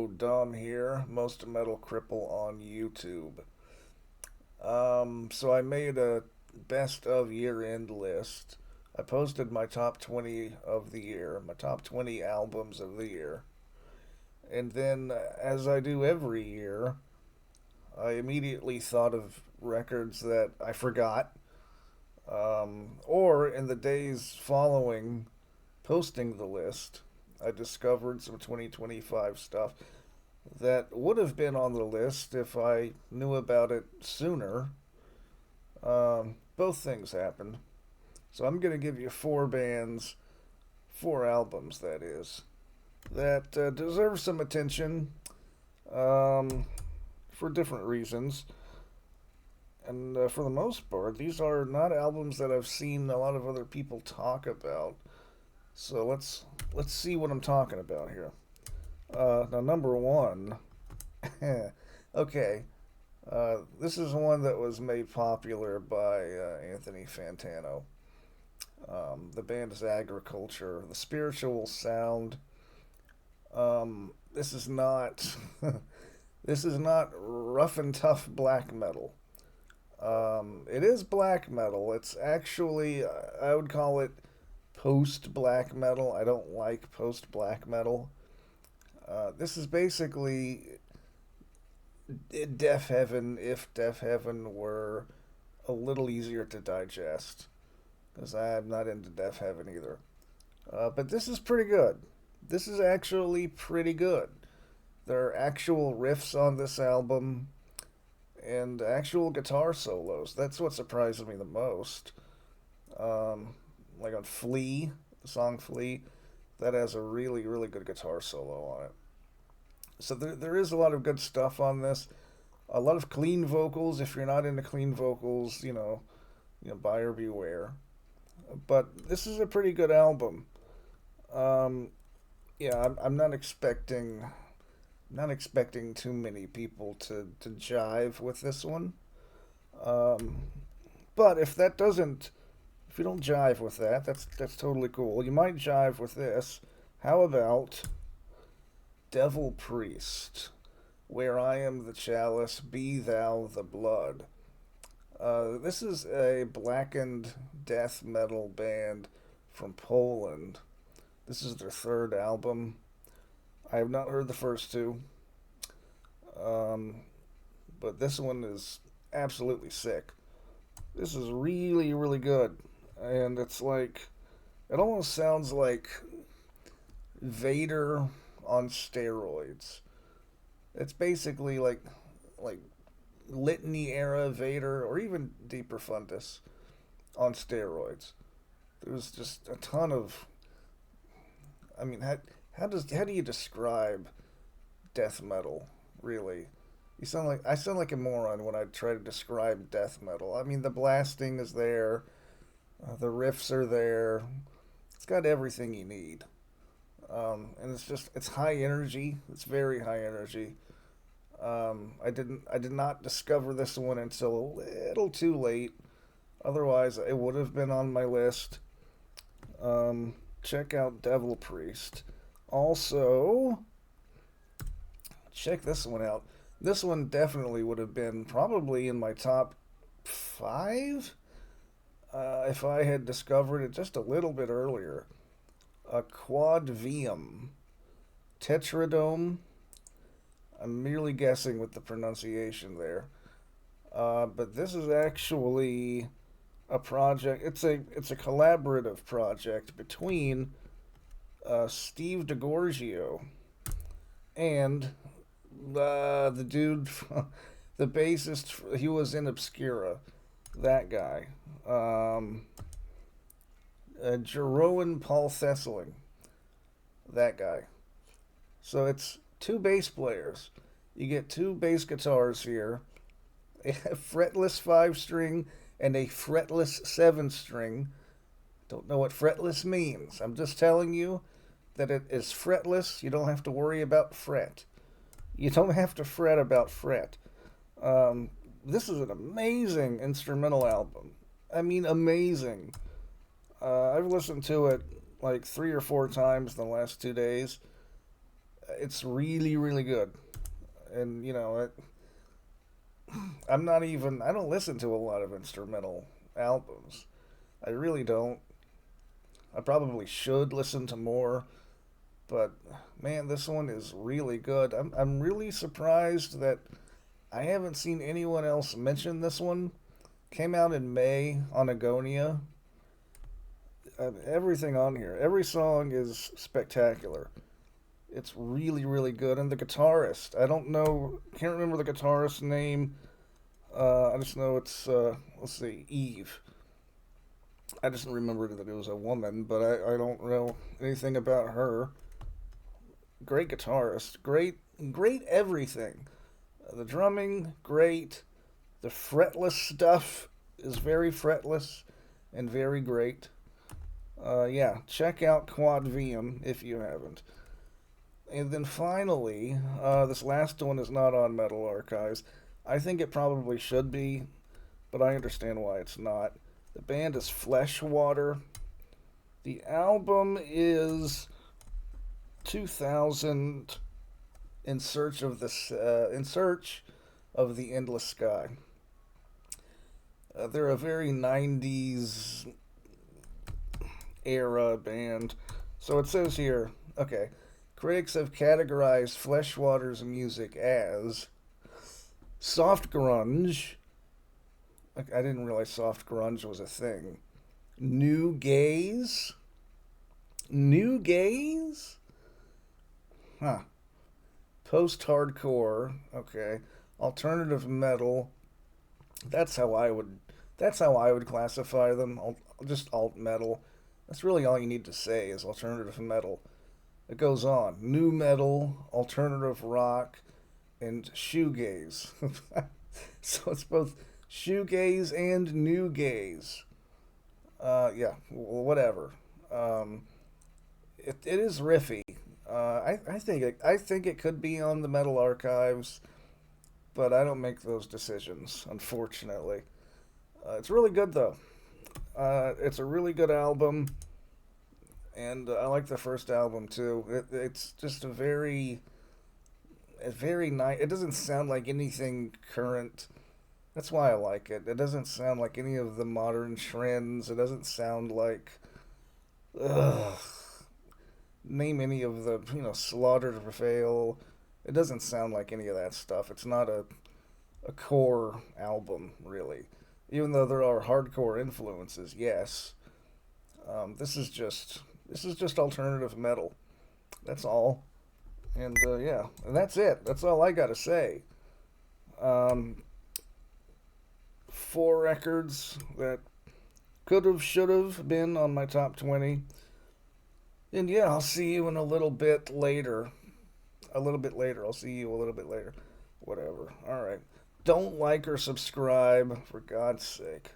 Hello, Dom here, Most Metal Cripple on YouTube. So I made a best of year end list. I posted my top 20 of the year, my top 20 albums of the year. And then, as I do every year, I immediately thought of records that I forgot, or in the days following posting the list, I discovered some 2025 stuff that would have been on the list if I knew about it sooner. Both things happened. So I'm going to give you four bands, four albums, that is, that deserve some attention um, for different reasons. And for the most part, these are not albums that I've seen a lot of other people talk about. So let's see what I'm talking about here. Now, number one, okay, this is one that was made popular by Anthony Fantano. The band is Agriculture. The Spiritual Sound. This is not this is not rough and tough black metal. It is black metal. It's actually I would call it post black metal. I don't like post black metal. This is basically Deaf Heaven if Deaf Heaven were a little easier to digest. Because I'm not into Deaf Heaven either. But this is pretty good. This is actually pretty good. There are actual riffs on this album and actual guitar solos. That's what surprised me the most. Like on Flea, the song Flea, that has a really, really good guitar solo on it. So there is a lot of good stuff on this. A lot of clean vocals. If you're not into clean vocals, buyer beware. But this is a pretty good album. Um, yeah, I'm not expecting too many people to jive with this one. Um, but if you don't jive with that, that's totally cool. You might jive with this. How about Devil Priest? Where I am the chalice, be thou the blood. This is a blackened death metal band from Poland. This is their third album. I have not heard the first two, um, but this one is absolutely sick. This is really, really good. And it almost sounds like Vader on steroids. It's basically like Litany era Vader, or even Deeper Fundus on steroids. There's just a ton of. I mean, how do you describe death metal? Really, I sound like a moron when I try to describe death metal. I mean, the blasting is there, the riffs are there. It's got everything you need, and it's high energy. It's very high energy. I did not discover this one until a little too late. Otherwise, it would have been on my list. Um, Check out Devil Priest. Also, check this one out. This one definitely would have been probably in my top five if I had discovered it just a little bit earlier. A Quad Vium Tetradome. I'm merely guessing with the pronunciation there. But this is actually a project. It's a collaborative project between Steve DeGorgio and the dude, the bassist. He was in Obscura. That guy, Jeroen Paul Thesseling. That guy. So it's two bass players. You get two bass guitars here, a fretless five string and a fretless seven string. Don't know what fretless means. I'm just telling you that it is fretless. You don't have to worry about fret. You don't have to fret about fret. Um, this is an amazing instrumental album. I mean, amazing. I've listened to it like three or four times in the last 2 days. it's really, really good. And, I'm not even, I don't listen to a lot of instrumental albums. I really don't. I probably should listen to more, but man, this one is really good. I'm really surprised that I haven't seen anyone else mention this one. Came out in May on Agonia. Everything on here, every song is spectacular. It's really, really good. And the guitarist, I don't know, can't remember the guitarist's name. I just know it's, let's see, Eve. I just remembered that it was a woman, but I don't know anything about her. Great guitarist, great everything. The drumming, great. The fretless stuff is very fretless and very great. Yeah, check out Quad VM if you haven't. And then finally, this last one is not on Metal Archives. I think it probably should be, but I understand why it's not. The band is Fleshwater. The album is 2000 in search of the endless sky. They're a very 90s era band. So it says here, okay, critics have categorized Fleshwater's music as soft grunge. I didn't realize soft grunge was a thing. New gaze? New gaze? Huh. Post hardcore. Okay. Alternative metal. That's how I would classify them. Just alt metal. That's really all you need to say is alternative metal. It goes on. New metal, alternative rock, and shoegaze. So it's both shoegaze and new gaze. Yeah, whatever. It is riffy. I think it could be on the Metal Archives, but I don't make those decisions, unfortunately. It's really good though. It's a really good album, and I like the first album too. It's just a very nice. It doesn't sound like anything current. That's why I like it. It doesn't sound like any of the modern trends. It doesn't sound like, ugh, name any of the, Slaughter to Prevail. It doesn't sound like any of that stuff. It's not a core album, really. Even though there are hardcore influences, yes. This is just alternative metal. That's all. And yeah, and that's it. That's all I gotta say. Um, Four records that could have, should have been on my top 20. And yeah, I'll see you in a little bit later. A little bit later. I'll see you a little bit later. Whatever. All right. Don't like or subscribe, for God's sake.